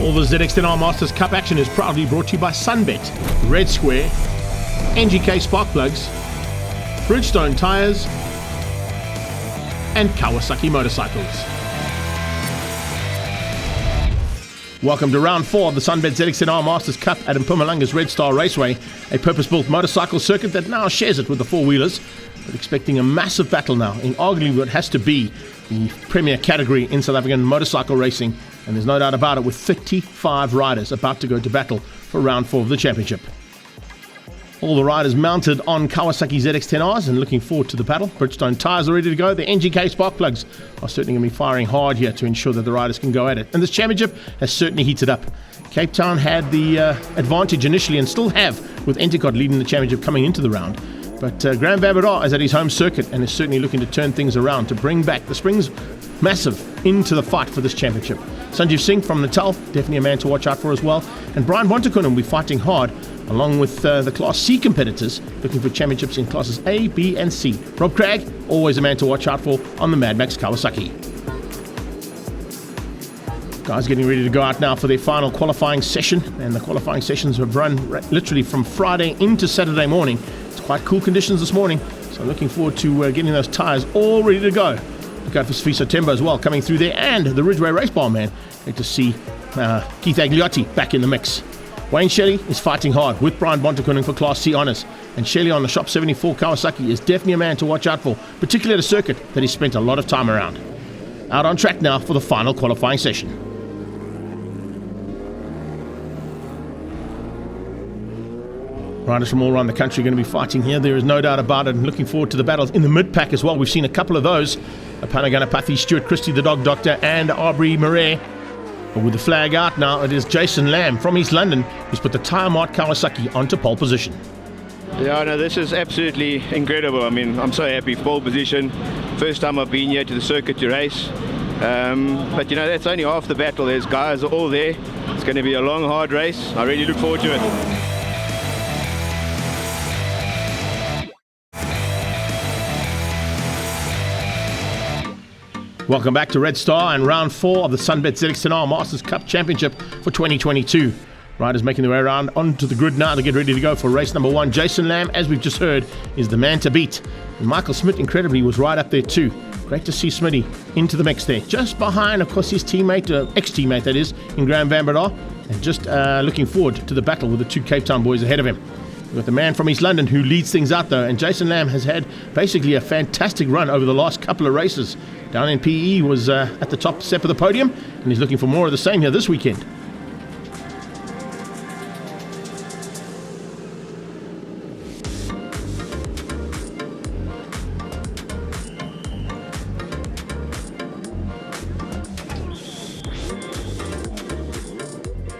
All the ZX10 Masters Cup action is proudly brought to you by SunBet, Red Square, NGK Spark Plugs, Bridgestone Tyres, and Kawasaki Motorcycles. Welcome to round 4 of the SunBet ZX10 Masters Cup at Mpumalanga's Red Star Raceway, a purpose-built motorcycle circuit that now shares it with the four-wheelers, but expecting a massive battle now in arguably what has to be the premier category in South African motorcycle racing, and there's no doubt about it, with 35 riders about to go to battle for round 4 of the championship. All the riders mounted on Kawasaki ZX10Rs and looking forward to the battle. Bridgestone tyres are ready to go. The NGK spark plugs are certainly going to be firing hard here to ensure that the riders can go at it. And this championship has certainly heated up. Cape Town had the advantage initially and still have, with Endicott leading the championship coming into the round. But Grand Babadar is at his home circuit and is certainly looking to turn things around to bring back the Springs Massive into the fight for this championship. Sanjeev Singh from Natal, definitely a man to watch out for as well. And Brian Bontekun will be fighting hard along with the Class C competitors looking for championships in Classes A, B and C. Rob Craig, always a man to watch out for on the Mad Max Kawasaki. Guys getting ready to go out now for their final qualifying session, and the qualifying sessions have run literally from Friday into Saturday morning. It's quite cool conditions this morning, so I'm looking forward to getting those tyres all ready to go. Look out for Sfiso Temba as well coming through there, and the Ridgeway Race Bar man. Great to see Keith Agliotti back in the mix. Wayne Shelley is fighting hard with Brian Bontekun for Class C honours, and Shelley on the Shop 74 Kawasaki is definitely a man to watch out for, particularly at a circuit that he's spent a lot of time around. Out on track now for the final qualifying session. Riders from all around the country are going to be fighting here. There is no doubt about it. And looking forward to the battles in the mid-pack as well. We've seen a couple of those. Panaganapathi, Stuart Christie, the Dog Doctor, and Aubrey Murray. But with the flag out now, it is Jason Lamb from East London who's put the Tyre Mart Kawasaki onto pole position. Yeah, no, this is absolutely incredible. I mean, I'm so happy. Pole position. First time I've been here to the circuit to race. But you know, that's only half the battle. There's guys all there. It's going to be a long, hard race. I really look forward to it. Welcome back to Red Star and round 4 of the SunBet ZX10 Masters Cup Championship for 2022. Riders making their way around onto the grid now to get ready to go for race number 1. Jason Lamb, as we've just heard, is the man to beat. And Michael Smith, incredibly, was right up there too. Great to see Smitty into the mix there. Just behind, of course, his teammate, ex-teammate that is, in Graham Van Breda. And just looking forward to the battle with the two Cape Town boys ahead of him. We've got the man from East London who leads things out though, and Jason Lamb has had basically a fantastic run over the last couple of races. Down in PE was at the top step of the podium, and he's looking for more of the same here this weekend.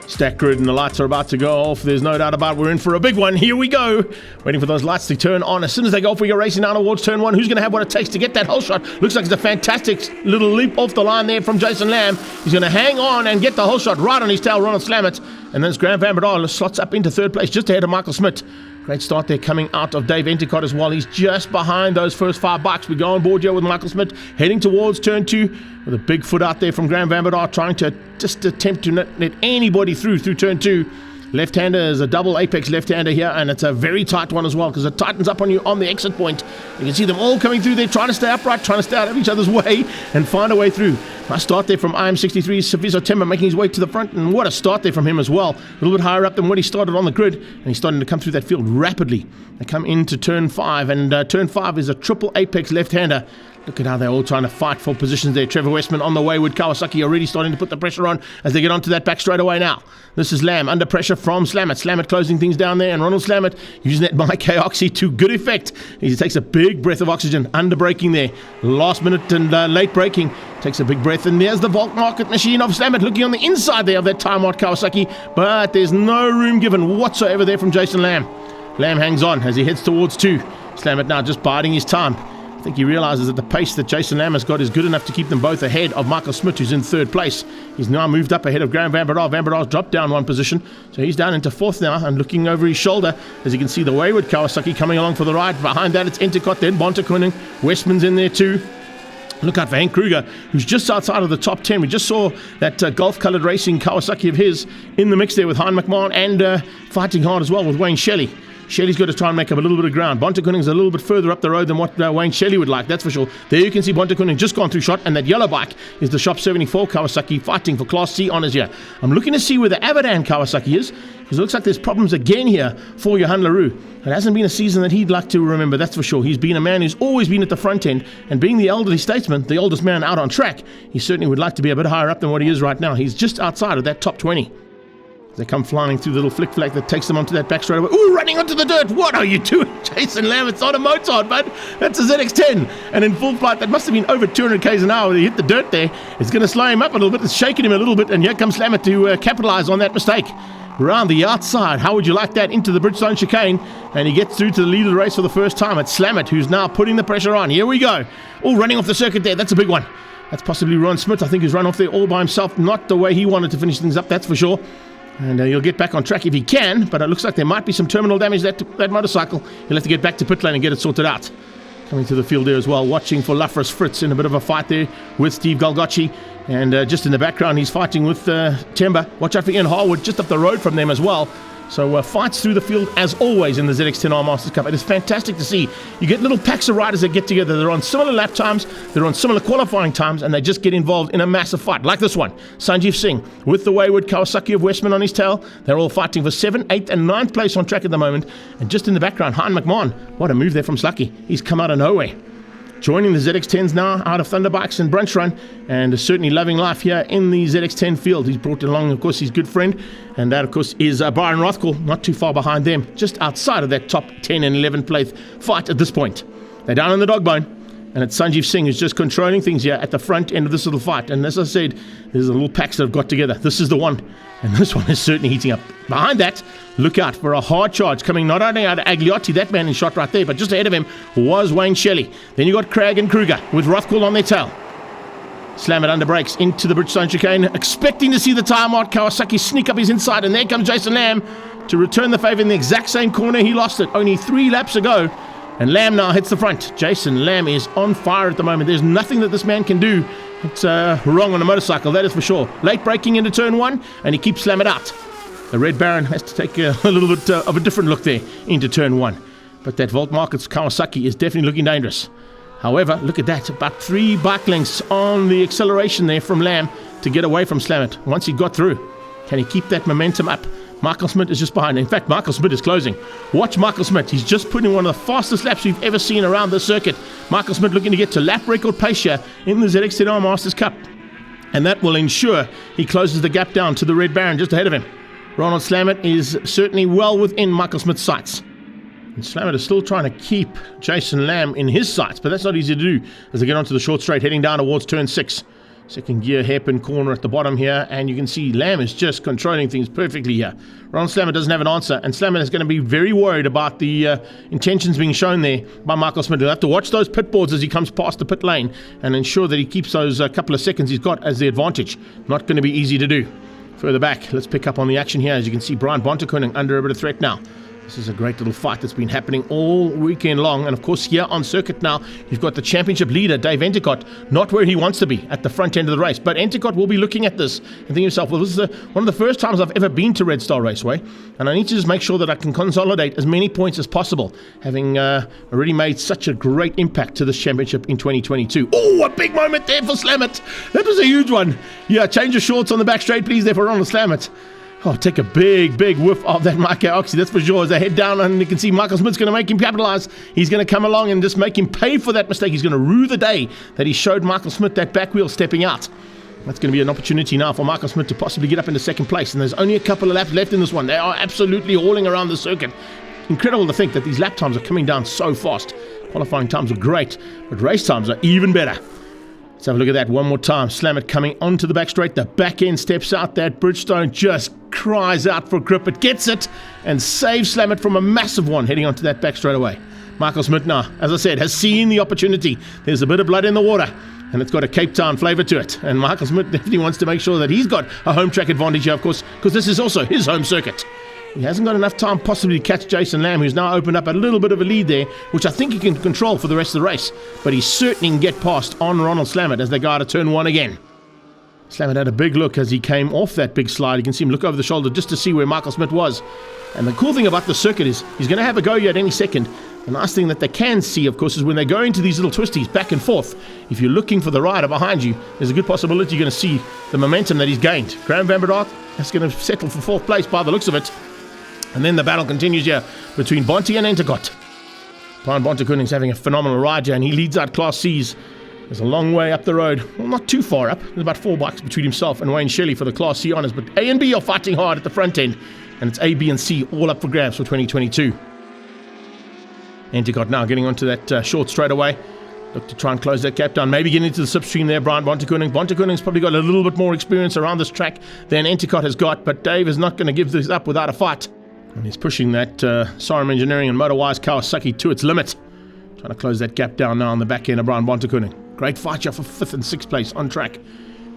Stack grid and the lights are about to go off. There's no doubt about it. We're in for a big one. Here we go. Waiting for those lights to turn on. As soon as they go off, we go racing down towards turn 1. Who's going to have what it takes to get that whole shot? Looks like it's a fantastic little leap off the line there from Jason Lamb. He's going to hang on and get the whole shot right on his tail. Ronald Slammett. And then it's Graham Van Breda slots up into third place just ahead of Michael Smith. Great start there coming out of Dave Endicott as well. He's just behind those first 5 bikes. We go on board here with Michael Smith heading towards turn 2 with a big foot out there from Graham Van Breda, trying to just attempt to not let anybody through turn 2. Left-hander is a double apex left-hander here, and it's a very tight one as well because it tightens up on you on the exit point. You can see them all coming through there, trying to stay upright, trying to stay out of each other's way and find a way through. Nice start there from IM63's Sfiso Temba making his way to the front, and what a start there from him as well. A little bit higher up than what he started on the grid, and he's starting to come through that field rapidly. They come into turn 5, and turn 5 is a triple apex left-hander. Look at how they're all trying to fight for positions there. Trevor Westman on the way with Kawasaki already starting to put the pressure on as they get onto that back straight away now. This is Lamb under pressure from Slammett. Slammett closing things down there, and Ronald Slammett using that Mike Oxy to good effect. He takes a big breath of oxygen under braking there. Last minute and late braking. Takes a big breath, and there's the Volk market machine of Slammett looking on the inside there of that Tyre Mart Kawasaki, but there's no room given whatsoever there from Jason Lamb. Lamb hangs on as he heads towards 2. Slammett now just biding his time. I think he realises that the pace that Jason Lamb has got is good enough to keep them both ahead of Michael Smith, who's in third place. He's now moved up ahead of Graham Van Breda. Van Breda's dropped down 1 position, so he's down into 4th now and looking over his shoulder as you can see the wayward Kawasaki coming along for the ride. Behind that it's Endicott, then Bontekun. Westman's in there too. Look out for Hank Kruger, who's just outside of the top 10. We just saw that golf-coloured racing Kawasaki of his in the mix there with Hein McMahon and fighting hard as well with Wayne Shelley. Shelley's got to try and make up a little bit of ground. Bontekoning's a little bit further up the road than what Wayne Shelley would like, that's for sure. There you can see Bontekoning just gone through shot, and that yellow bike is the Shop 74 Kawasaki fighting for Class C honours here. I'm looking to see where the Abadan Kawasaki is, because it looks like there's problems again here for Johan Leroux. It hasn't been a season that he'd like to remember, that's for sure. He's been a man who's always been at the front end, and being the elderly statesman, the oldest man out on track, he certainly would like to be a bit higher up than what he is right now. He's just outside of that top 20. They come flying through the little flick-flack that takes them onto that back straightaway. Ooh, running onto the dirt. What are you doing, Jason Lamb? It's not a Mozart, bud. That's a ZX10. And in full flight, that must have been over 200 k's an hour. He hit the dirt there. It's going to slow him up a little bit. It's shaking him a little bit. And here comes Slammer to capitalize on that mistake. Around the outside. How would you like that? Into the Bridgestone chicane. And he gets through to the lead of the race for the first time. It's Slamet who's now putting the pressure on. Here we go. Oh, running off the circuit there. That's a big one. That's possibly Ron Smith, I think, who's run off there all by himself. Not the way he wanted to finish things up, that's for sure. And he'll get back on track if he can, but it looks like there might be some terminal damage to that motorcycle. He'll have to get back to pit lane and get it sorted out. Coming to the field there as well, watching for Lafras Fritz in a bit of a fight there with Steve Galgocci. And just in the background, he's fighting with Temba. Watch out for Ian Harwood, just up the road from them as well. So fights through the field as always in the ZX10R Masters Cup. It is fantastic to see. You get little packs of riders that get together. They're on similar lap times, they're on similar qualifying times, and they just get involved in a massive fight. Like this one, Sanjeev Singh with the wayward Kawasaki of Westman on his tail. They're all fighting for 7th, 8th and 9th place on track at the moment. And just in the background, Hein McMahon. What a move there from Slucky. He's come out of nowhere. Joining the ZX10s now out of Thunderbikes and Brunch Run, and is certainly loving life here in the ZX10 field. He's brought along, of course, his good friend, and that, of course, is Brian Rothkell, not too far behind them, just outside of that top 10 and 11th place fight at this point. They're down on the dog bone, and it's Sanjeev Singh who's just controlling things here at the front end of this little fight. And as I said, there's a little packs that have got together. This is the one, and this one is certainly heating up. Behind that, look out for a hard charge coming not only out of Agliotti, that man in shot right there, but just ahead of him was Wayne Shelley. Then you got Craig and Kruger with Rothkell on their tail. Slam it under brakes into the Bridgestone chicane, expecting to see the tire mark. Kawasaki sneak up his inside, and there comes Jason Lamb to return the favour in the exact same corner he lost it only 3 laps ago. And Lamb now hits the front. Jason Lamb is on fire at the moment. There's nothing that this man can do that's wrong on a motorcycle, that is for sure. Late braking into turn 1, and he keeps Slam it out. The Red Baron has to take a little bit of a different look there into turn 1. But that Volt Markets Kawasaki is definitely looking dangerous. However, look at that. About 3 bike lengths on the acceleration there from Lamb to get away from Slamet. Once he got through, can he keep that momentum up? Michael Smith is just behind. In fact, Michael Smith is closing. Watch Michael Smith. He's just putting one of the fastest laps we've ever seen around this circuit. Michael Smith looking to get to lap record pace here in the ZX10R Masters Cup. And that will ensure he closes the gap down to the Red Baron just ahead of him. Ronald Slamet is certainly well within Michael Smith's sights. And Slamet is still trying to keep Jason Lamb in his sights, but that's not easy to do as they get onto the short straight, heading down towards turn 6. Second gear hairpin corner at the bottom here, and you can see Lamb is just controlling things perfectly here. Ron Slamet doesn't have an answer, and Slamet is going to be very worried about the intentions being shown there by Michael Smith. He'll have to watch those pit boards as he comes past the pit lane and ensure that he keeps those couple of seconds he's got as the advantage. Not going to be easy to do. Further back, let's pick up on the action here. As you can see, Brian Bontekoning under a bit of threat now. This is a great little fight that's been happening all weekend long. And of course, here on circuit now, you've got the championship leader, Dave Enticott, not where he wants to be at the front end of the race. But Enticott will be looking at this and thinking to himself, well, this is one of the first times I've ever been to Red Star Raceway. And I need to just make sure that I can consolidate as many points as possible, having already made such a great impact to this championship in 2022. Oh, a big moment there for Slamet. That was a huge one. Yeah, change your shorts on the back straight, please, there for Ronald Slamet. Oh, take a big, big whiff of that Mike Oxy, that's for sure. As they head down, and you can see Michael Smith's going to make him capitalize. He's going to come along and just make him pay for that mistake. He's going to rue the day that he showed Michael Smith that back wheel stepping out. That's going to be an opportunity now for Michael Smith to possibly get up into second place. And there's only a couple of laps left in this one. They are absolutely hauling around the circuit. Incredible to think that these lap times are coming down so fast. Qualifying times are great, but race times are even better. Let's have a look at that one more time. Slamet coming onto the back straight. The back end steps out. That Bridgestone just cries out for grip. It gets it and saves Slamet from a massive one heading onto that back straight away. Michael Smith now, as I said, has seen the opportunity. There's a bit of blood in the water, and it's got a Cape Town flavour to it. And Michael Smith definitely wants to make sure that he's got a home track advantage here, of course, because this is also his home circuit. He hasn't got enough time possibly to catch Jason Lamb, who's now opened up a little bit of a lead there, which I think he can control for the rest of the race. But he certainly can get past on Ronald Slamet as they go out of turn 1 again. Slamet had a big look as he came off that big slide. You can see him look over the shoulder just to see where Michael Smith was. And the cool thing about the circuit is he's going to have a go here at any second. The nice thing that they can see, of course, is when they go into these little twisties back and forth, if you're looking for the rider behind you, there's a good possibility you're going to see the momentum that he's gained. Graham van Breda is going to settle for 4th place by the looks of it. And then the battle continues here between Bonte and Entercott. Brian Bontekuning's having a phenomenal ride here, and he leads out Class C's. There's a long way up the road. Well, not too far up. There's about 4 bikes between himself and Wayne Shelley for the Class C honours. But A and B are fighting hard at the front end. And it's A, B and C all up for grabs for 2022. Entercott now getting onto that short straightaway. Look to try and close that gap down. Maybe get into the slipstream there, Brian Bontekoning. Bontekoning's probably got a little bit more experience around this track than Entercott has got. But Dave is not going to give this up without a fight. And he's pushing that Sarum Engineering and Motorwise Kawasaki to its limit. Trying to close that gap down now on the back end of Brian Bontekoning. Great fight here for 5th and 6th place on track.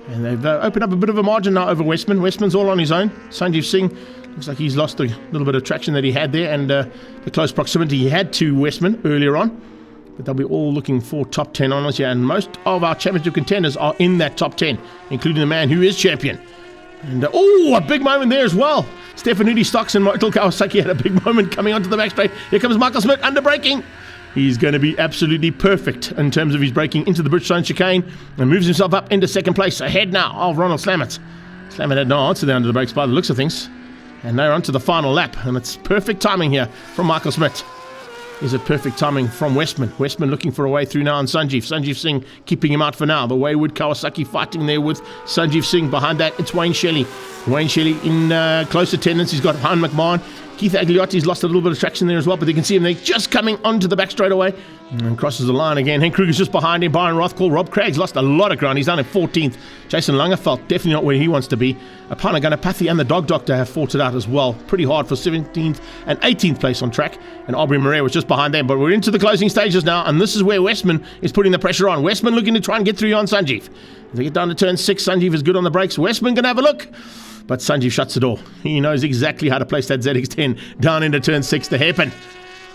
And they've opened up a bit of a margin now over Westman. Westman's all on his own. Sanjeev Singh looks like he's lost a little bit of traction that he had there and the close proximity he had to Westman earlier on. But they'll be all looking for top 10 honours here. And most of our championship contenders are in that top 10, including the man who is champion. And a big moment there as well. Stefanuti Stocks and Michael Kawasaki had a big moment coming onto the back straight. Here comes Michael Smith under braking. He's going to be absolutely perfect in terms of his braking into the Bridgestone chicane and moves himself up into 2nd place. Ahead now of Ronald Slamet. Slamet had no answer there under the brakes by the looks of things. And they're on to the final lap. And it's perfect timing here from Michael Smith. Is it perfect timing from Westman? Westman looking for a way through now on Sanjeev. Sanjeev Singh keeping him out for now. The wayward Kawasaki fighting there with Sanjeev Singh. Behind that, it's Wayne Shelley. Wayne Shelley in close attendance. He's got Han McMahon. Keith Agliotti's lost a little bit of traction there as well, but you can see him there just coming onto the back straightaway and crosses the line again. Henk Kruger's just behind him. Byron Rothkall. Rob Craig's lost a lot of ground. He's down in 14th. Jason Langeveld definitely not where he wants to be. Apana Ganapathy and the Dog Doctor have fought it out as well. Pretty hard for 17th and 18th place on track. And Aubrey Murray was just behind them. But we're into the closing stages now, and this is where Westman is putting the pressure on. Westman looking to try and get through on Sanjeev. As they get down to turn 6, Sanjeev is good on the brakes. Westman going to have a look. But Sanjeev shuts the door. He knows exactly how to place that ZX10 down into turn 6 to happen.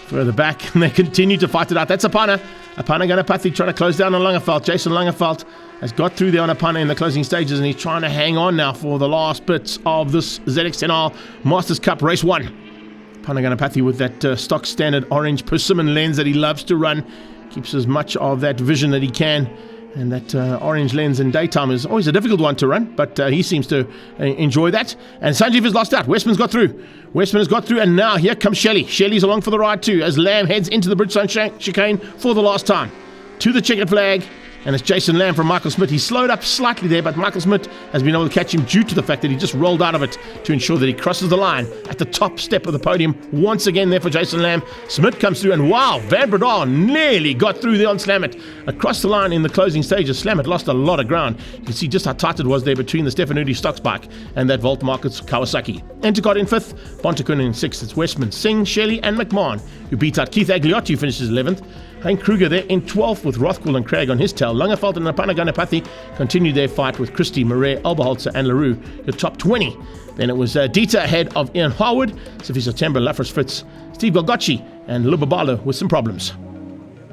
Further back, and they continue to fight it out. That's Apana. Apana Ganapathy trying to close down on Langeveld. Jason Langeveld has got through there on Apana in the closing stages, and he's trying to hang on now for the last bits of this ZX10R Masters Cup Race 1. Apana Ganapathy with that stock standard orange persimmon lens that he loves to run. Keeps as much of that vision that he can. And that orange lens in daytime is always a difficult one to run, but he seems to enjoy that. And Sanjeev has lost out. Westman's got through. Westman has got through, and now here comes Shelley. Shelley's along for the ride too, as Lamb heads into the Bridgestone chicane for the last time. To the checkered flag, and it's Jason Lamb from Michael Smith. He slowed up slightly there, but Michael Smith has been able to catch him due to the fact that he just rolled out of it to ensure that he crosses the line at the top step of the podium. Once again there for Jason Lamb. Smith comes through, and wow, Van Breda nearly got through there on Slamet. Across the line in the closing stages, Slamet lost a lot of ground. You can see just how tight it was there between the Stefanuti Stocks bike and that Volt Markets Kawasaki. Entercott in 5th, Bontekoning in 6th. It's Westman, Singh, Shelley and McMahon, who beat out Keith Agliotti, who finishes 11th. Henk Kruger there in 12th with Rothkall and Craig on his tail. Langeveld and Apana Ganapathy continued their fight with Christie, Murray, Alberholzer and LaRue, the top 20. Then it was Dieter ahead of Ian Harwood, Sophie September, Lafras Fritz, Steve Golgocci and Lubabalo with some problems.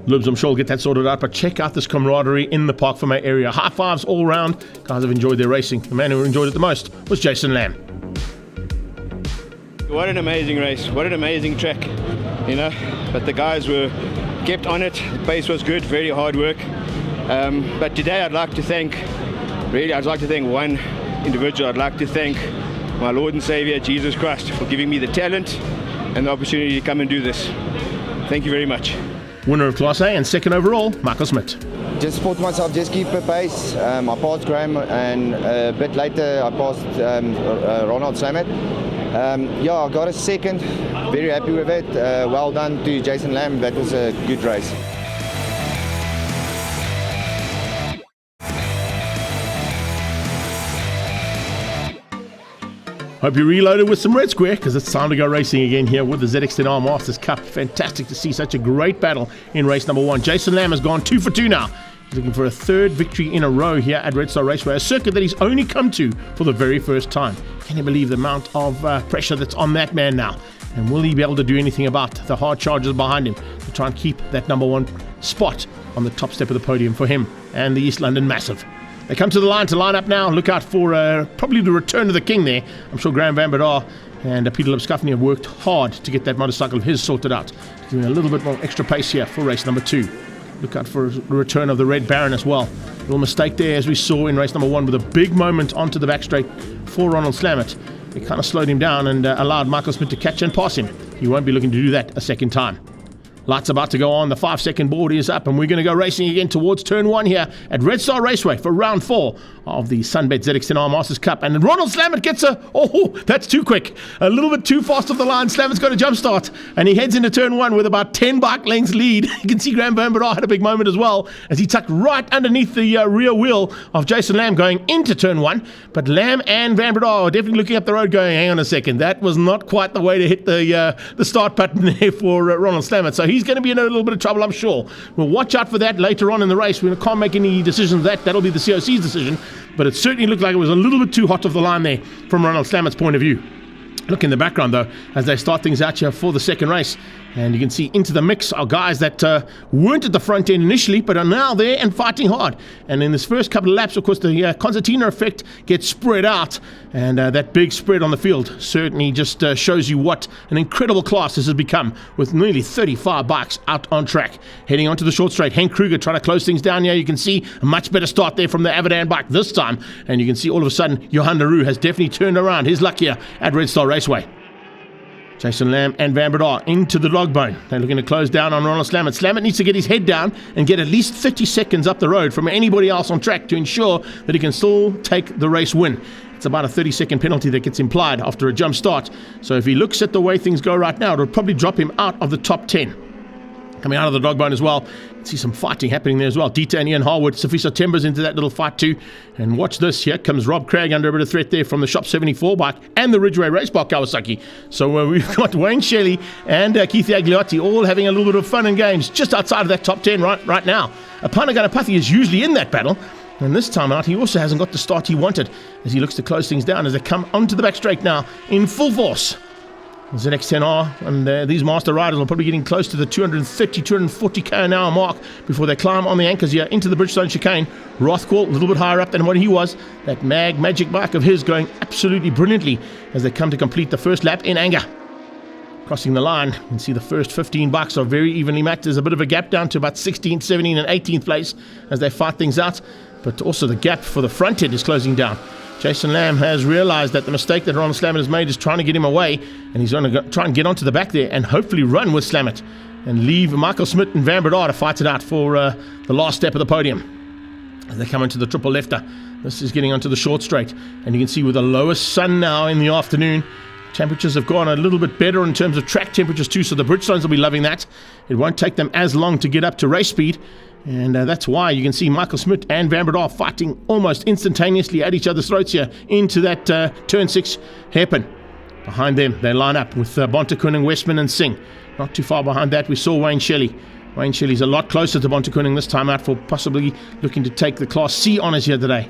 Lubs, I'm sure will get that sorted out, but check out this camaraderie in the Park Fermé area. High fives all round. Guys have enjoyed their racing. The man who enjoyed it the most was Jason Lamb. What an amazing race. What an amazing track. You know, but the guys were kept on it. The pace was good, very hard work. But today I'd like to thank one individual. I'd like to thank my Lord and Savior, Jesus Christ, for giving me the talent and the opportunity to come and do this. Thank you very much. Winner of Class A and second overall, Michael Smith. Just thought to myself, just keep the pace. I passed Graham, and a bit later I passed Ronald Slamet. Yeah, I got a second. Very happy with it. Well done to Jason Lamb. That was a good race. Hope you reloaded with some red square, because it's time to go racing again here with the ZX10R Masters Cup. Fantastic to see such a great battle in race number 1. Jason Lamb has gone 2 for 2 now. He's looking for a third victory in a row here at Red Star Raceway, a circuit that he's only come to for the very first time. Can you believe the amount of pressure that's on that man now? And will he be able to do anything about the hard charges behind him to try and keep that number one spot on the top step of the podium for him and the East London Massive? They come to the line up now. Look out for probably the return of the king there. I'm sure Graham Van Breda and Peter Lipscoffney have worked hard to get that motorcycle of his sorted out. Giving a little bit more extra pace here for race number 2. Look out for the return of the Red Baron as well. Little mistake there, as we saw in race number 1, with a big moment onto the back straight for Ronald Slamet. It kind of slowed him down and allowed Michael Smith to catch and pass him. He won't be looking to do that a second time. Lights about to go on. The 5-second board is up, and we're going to go racing again towards turn 1 here at Red Star Raceway for round 4 of the SunBet ZX10 Masters Cup. And Ronald Slamet gets that's too quick. A little bit too fast off the line. Slamet's got a jump start, and he heads into turn 1 with about 10 bike lengths lead. You can see Graham Van Breda had a big moment as well as he tucked right underneath the rear wheel of Jason Lamb going into turn 1. But Lamb and Van Breda are definitely looking up the road going, hang on a second, that was not quite the way to hit the start button there for Ronald Slamet. So he's going to be in a little bit of trouble, I'm sure. We'll watch out for that later on in the race. We can't make any decisions of that. That'll be the COC's decision. But it certainly looked like it was a little bit too hot off the line there from Ronald Slamet's point of view. Look in the background, though, as they start things out here for the second race. And you can see into the mix are guys that weren't at the front end initially, but are now there and fighting hard. And in this first couple of laps, of course, the concertina effect gets spread out. And that big spread on the field certainly just shows you what an incredible class this has become, with nearly 35 bikes out on track. Heading onto the short straight, Henk Kruger trying to close things down here. You can see a much better start there from the Avidan bike this time. And you can see all of a sudden, Johan Leroux has definitely turned around his luck here at Red Star Raceway. Jason Lamb and Van Breda into the log bone. They're looking to close down on Ronald Slamet. Slamet needs to get his head down and get at least 30 seconds up the road from anybody else on track to ensure that he can still take the race win. It's about a 30-second penalty that gets implied after a jump start. So if he looks at the way things go right now, it'll probably drop him out of the top 10. Coming out of the dog bone as well. You can see some fighting happening there as well. Dieter and Ian Harwood, Safisa Timbers into that little fight too. And watch this. Here comes Rob Craig under a bit of threat there from the Shop 74 bike and the Ridgeway Race Park Kawasaki. So we've got Wayne Shelley and Keith Agliotti all having a little bit of fun and games just outside of that top 10 right now. Apana Ganapathy is usually in that battle. And this time out, he also hasn't got the start he wanted as he looks to close things down as they come onto the back straight now in full force. ZX10R and these master riders are probably getting close to the 230, 240 k an hour mark before they climb on the anchors here into the Bridgestone chicane. Rothquell a little bit higher up than what he was. That magic bike of his going absolutely brilliantly as they come to complete the first lap in anger. Crossing the line, you can see the first 15 bikes are very evenly matched. There's a bit of a gap down to about 16th, 17th and 18th place as they fight things out. But also the gap for the front end is closing down. Jason Lamb has realized that the mistake that Ronald Slamet has made is trying to get him away, and he's going to try and get onto the back there and hopefully run with Slamet and leave Michael Smith and Van Breda to fight it out for the last step of the podium. As they come into the triple lefter, this is getting onto the short straight, and you can see with the lowest sun now in the afternoon, temperatures have gone a little bit better in terms of track temperatures too, so the Bridgestones will be loving that. It won't take them as long to get up to race speed. And that's why you can see Michael Smith and Van Breda fighting almost instantaneously at each other's throats here into that turn 6 hairpin. Behind them, they line up with Bontekoning, Westman and Singh. Not too far behind that, we saw Wayne Shelley. Wayne Shelley's a lot closer to Bontekoning this time out for possibly looking to take the Class C honours here today.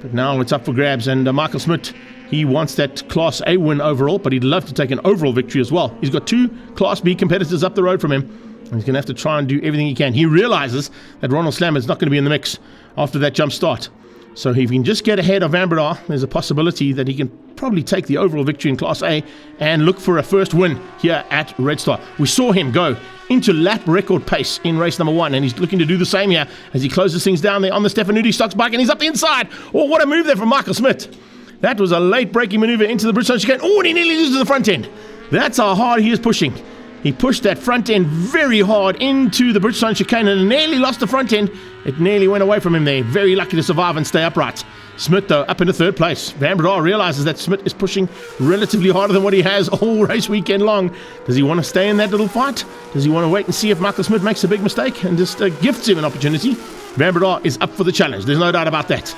But now it's up for grabs, and Michael Smith, he wants that Class A win overall, but he'd love to take an overall victory as well. He's got 2 Class B competitors up the road from him. He's going to have to try and do everything he can. He realizes that Ronald Slamet is not going to be in the mix after that jump start. So if he can just get ahead of Van Breda, there's a possibility that he can probably take the overall victory in Class A and look for a first win here at Red Star. We saw him go into lap record pace in race number 1, and he's looking to do the same here as he closes things down there on the Stefanuti Stocks bike, and he's up the inside. Oh, what a move there from Michael Smith. That was a late braking maneuver into the Bridgestone chicane. Oh, and he nearly loses the front end. That's how hard he is pushing. He pushed that front end very hard into the Bridgestone chicane and nearly lost the front end. It nearly went away from him there. Very lucky to survive and stay upright. Smith, though, up into 3rd place. Van Breda realizes that Smith is pushing relatively harder than what he has all race weekend long. Does he want to stay in that little fight? Does he want to wait and see if Michael Smith makes a big mistake and just gifts him an opportunity? Van Breda is up for the challenge. There's no doubt about that.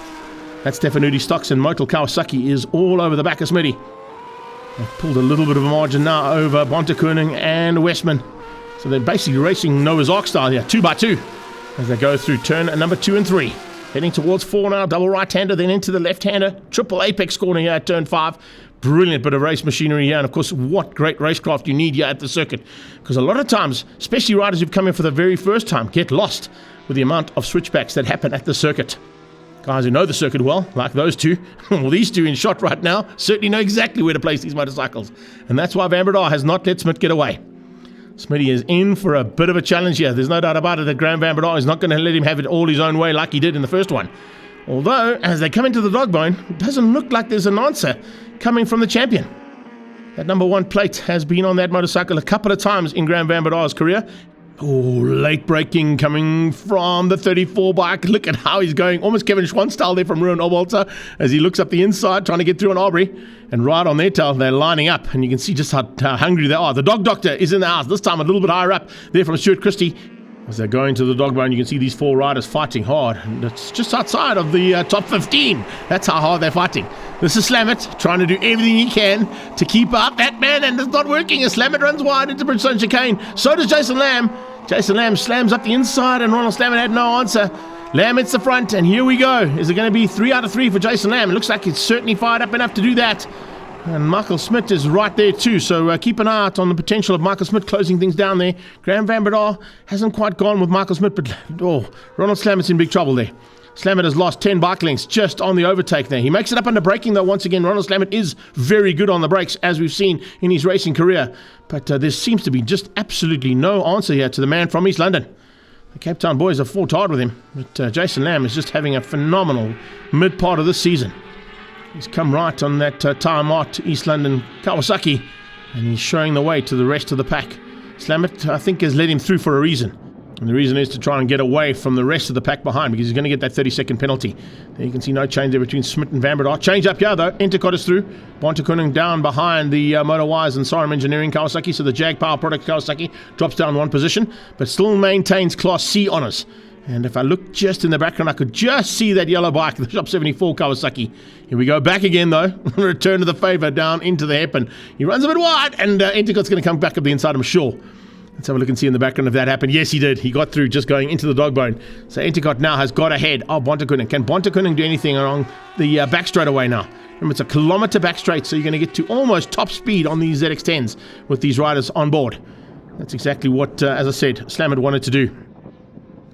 That Stefanuti Stocks and Motul Kawasaki is all over the back of Smitty. They've pulled a little bit of a margin now over Bontekoning and Westman. So they're basically racing Noah's Ark style here, 2 by 2, as they go through turn number 2 and 3. Heading towards 4 now, double right-hander, then into the left-hander, triple apex corner here at turn 5. brilliant bit of race machinery here, and of course what great racecraft you need here at the circuit, because a lot of times, especially riders who've come in for the very first time, get lost with the amount of switchbacks that happen at the circuit. Guys who know the circuit well, like those two, well, these two in shot right now, certainly know exactly where to place these motorcycles, and that's why Van Breda has not let Smit get away. Smitty is in for a bit of a challenge here. There's no doubt about it that Graham Van Breda is not going to let him have it all his own way like he did in the first one. Although, as they come into the dog bone, it doesn't look like there's an answer coming from the champion. That number 1 plate has been on that motorcycle a couple of times in Graham Van Breda's career. Oh, late braking coming from the 34 bike. Look at how he's going. Almost Kevin Schwann style there from Ruan Obalter as he looks up the inside trying to get through an Aubrey. And right on their tail, they're lining up. And you can see just how hungry they are. The dog doctor is in the house. This time a little bit higher up there from Stuart Christie. As they're going to the dog bone, you can see these 4 riders fighting hard. And it's just outside of the top 15. That's how hard they're fighting. This is Slamet trying to do everything he can to keep up that man, and it's not working as Slamet runs wide into Bridgestone chicane. So does Jason Lamb. Jason Lamb slams up the inside, and Ronald Slamet had no answer. Lamb hits the front, and here we go. Is it going to be 3 out of 3 for Jason Lamb? It looks like it's certainly fired up enough to do that. And Michael Smit is right there too, so keep an eye out on the potential of Michael Smit closing things down there. Graham Van Breda hasn't quite gone with Michael Smit, but Ronald Slamet's in big trouble there. Slamet has lost 10 bike lengths just on the overtake there. He makes it up under braking though. Once again, Ronald Slamet is very good on the brakes, as we've seen in his racing career. But there seems to be just absolutely no answer here to the man from East London. The Cape Town boys have fought hard with him, but Jason Lamb is just having a phenomenal mid part of this season. He's come right on that Time Art East London Kawasaki, and he's showing the way to the rest of the pack. Slamet, I think, has led him through for a reason. And the reason is to try and get away from the rest of the pack behind, because he's going to get that 30-second penalty. There you can see no change there between Smit and Van Breda. Change up here, though. Entercott is through. Bontekoning down behind the Motor Wise and Sarum Engineering Kawasaki, so the Jag Power Product Kawasaki drops down 1 position, but still maintains Class C honours. And if I look just in the background, I could just see that yellow bike, the Shop 74 Kawasaki. Here we go back again, though. Return to the favour down into the hairpin. He runs a bit wide, and Entercott's going to come back up the inside, I'm sure. Let's have a look and see in the background if that happened. Yes, he did. He got through just going into the dog bone. So Entercott now has got ahead of Bontekoning. Can Bontekoning do anything along the back straightaway now? Remember, it's a kilometre back straight, so you're going to get to almost top speed on these ZX10s with these riders on board. That's exactly what, as I said, Slamet wanted to do.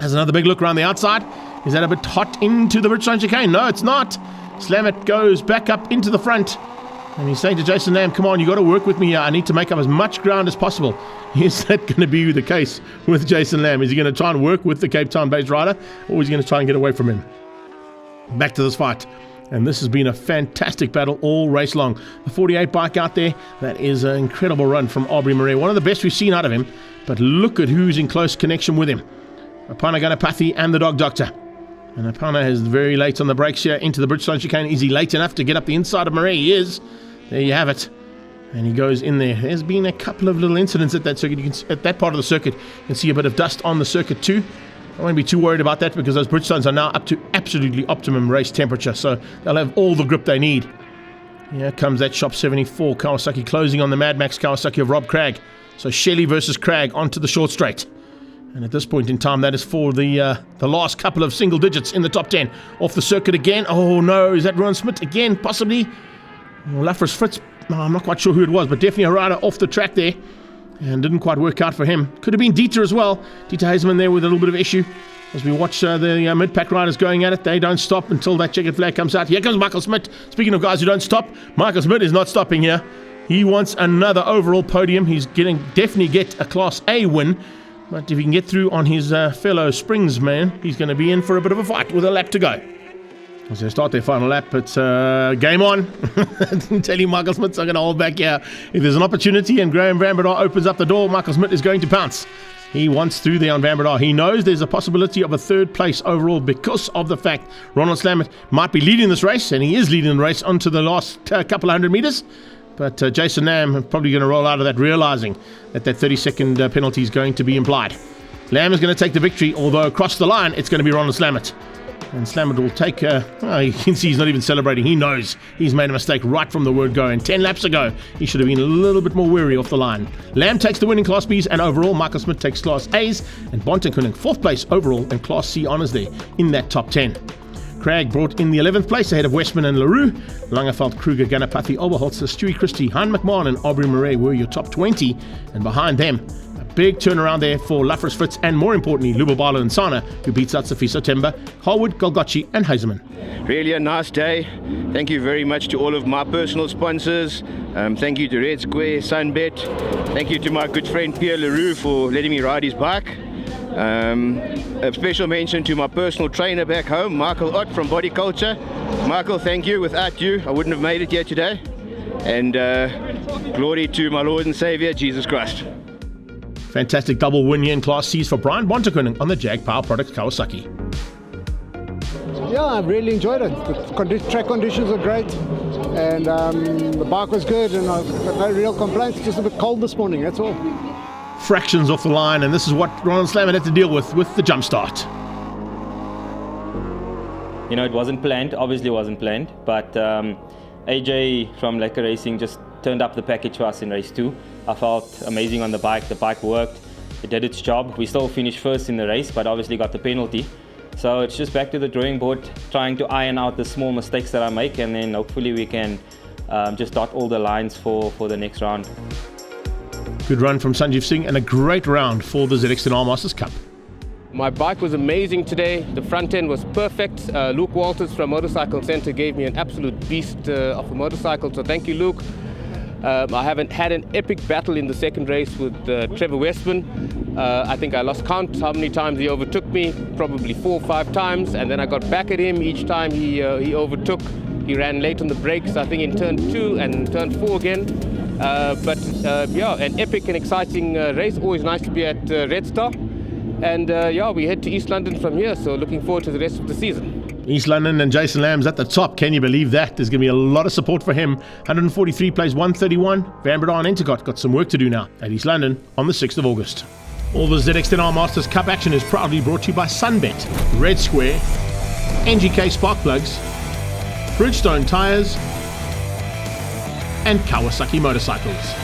Has another big look around the outside. Is that a bit hot into the Bridgestone chicane? No, it's not. Slamet goes back up into the front. And he's saying to Jason Lamb, come on, you got to work with me here. I need to make up as much ground as possible. Is that going to be the case with Jason Lamb? Is he going to try and work with the Cape Town-based rider, or is he going to try and get away from him? Back to this fight. And this has been a fantastic battle all race long. The 48 bike out there, that is an incredible run from Aubrey Murray. One of the best we've seen out of him. But look at who's in close connection with him. Apana Ganapathy and the dog doctor. And Apana is very late on the brakes here into the Bridgestone chicane. Is he late enough to get up the inside of Murray? He is. There you have it. And he goes in there. There's been a couple of little incidents at that circuit. You can, at that part of the circuit, you can see a bit of dust on the circuit too. I won't be too worried about that because those Bridgestones are now up to absolutely optimum race temperature. So they'll have all the grip they need. Here comes that Shop 74 Kawasaki closing on the Mad Max Kawasaki of Rob Cragg. So Shelley versus Cragg onto the short straight. And at this point in time, that is for the last couple of single digits in the top 10. Off the circuit again. Oh no, is that Ron Smith again? Possibly. Lafris Fritz. I'm not quite sure who it was, but definitely a rider off the track there. And didn't quite work out for him. Could have been Dieter as well. Dieter Hazeman there with a little bit of issue. As we watch the mid-pack riders going at it, they don't stop until that checkered flag comes out. Here comes Michael Smit. Speaking of guys who don't stop, Michael Smit is not stopping here. He wants another overall podium. He's definitely get a Class A win. But if he can get through on his fellow Springs man, he's going to be in for a bit of a fight with a lap to go. As they start their final lap, it's game on. I didn't tell you Michael Smith's not going to hold back here. If there's an opportunity and Graham Van Breda opens up the door, Michael Smit is going to pounce. He wants through there on Van Breda. He knows there's a possibility of a third place overall because of the fact Ronald Slamet might be leading this race, and he is leading the race onto the last couple of hundred meters. But Jason Lamb is probably going to roll out of that, realizing that 30-second penalty is going to be implied. Lamb is going to take the victory, although across the line, it's going to be Ronald Slamet. And Slamet will take, you can see he's not even celebrating. He knows he's made a mistake right from the word go. And 10 laps ago, he should have been a little bit more wary off the line. Lamb takes the win in Class Bs and overall. Michael Smit takes Class As. And Bontekoning, 4th place overall and Class C honours there in that top 10. Cragg brought in the 11th place ahead of Westman and LaRue. Langerveld, Kruger, Ganapathy, Oberholzer, Stewie Christie, Han McMahon and Aubrey Murray were your top 20. And behind them, a big turnaround there for Lafras Fritz and, more importantly, Lubabalo and Sana, who beat out Safiso Temba, Harwood, Golgotchi and Hazeman. Really a nice day. Thank you very much to all of my personal sponsors. Thank you to Red Square, SunBet. Thank you to my good friend Pierre LaRue for letting me ride his bike. A special mention to my personal trainer back home, Michael Ott from Body Culture. Michael, thank you. Without you, I wouldn't have made it here today. And glory to my Lord and Savior, Jesus Christ. Fantastic double win here in Class C's for Brian Bontekoning on the Jag Power Products Kawasaki. Yeah, I've really enjoyed it. The track conditions were great, and the bike was good, and I've got no real complaints. It's just a bit cold this morning, that's all. Fractions off the line, and this is what Ronald Slammer had to deal with the jump start. You know, it wasn't planned, obviously wasn't planned, but AJ from Lekker Racing just turned up the package for us in race 2. I felt amazing on the bike worked, it did its job. We still finished first in the race, but obviously got the penalty. So it's just back to the drawing board, trying to iron out the small mistakes that I make, and then hopefully we can just dot all the lines for the next round. Good run from Sanjeev Singh and a great round for the ZX10 Masters Cup. My bike was amazing today. The front end was perfect. Luke Walters from Motorcycle Centre gave me an absolute beast of a motorcycle, so thank you, Luke. I haven't had an epic battle in the second race with Trevor Westman. I think I lost count how many times he overtook me, probably 4 or 5 times, and then I got back at him each time he overtook. He ran late on the brakes, I think in turn 2 and turn 4 again. Yeah, an epic and exciting race. Always nice to be at Red Star. And yeah, we head to East London from here, so looking forward to the rest of the season. East London and Jason Lamb's at the top. Can you believe that? There's going to be a lot of support for him. 143 plays 131. Van Breda and Intercot got some work to do now at East London on the 6th of August. All the ZX10 Masters Cup action is proudly brought to you by SunBet, Red Square, NGK Spark Plugs, Bridgestone Tires, and Kawasaki Motorcycles.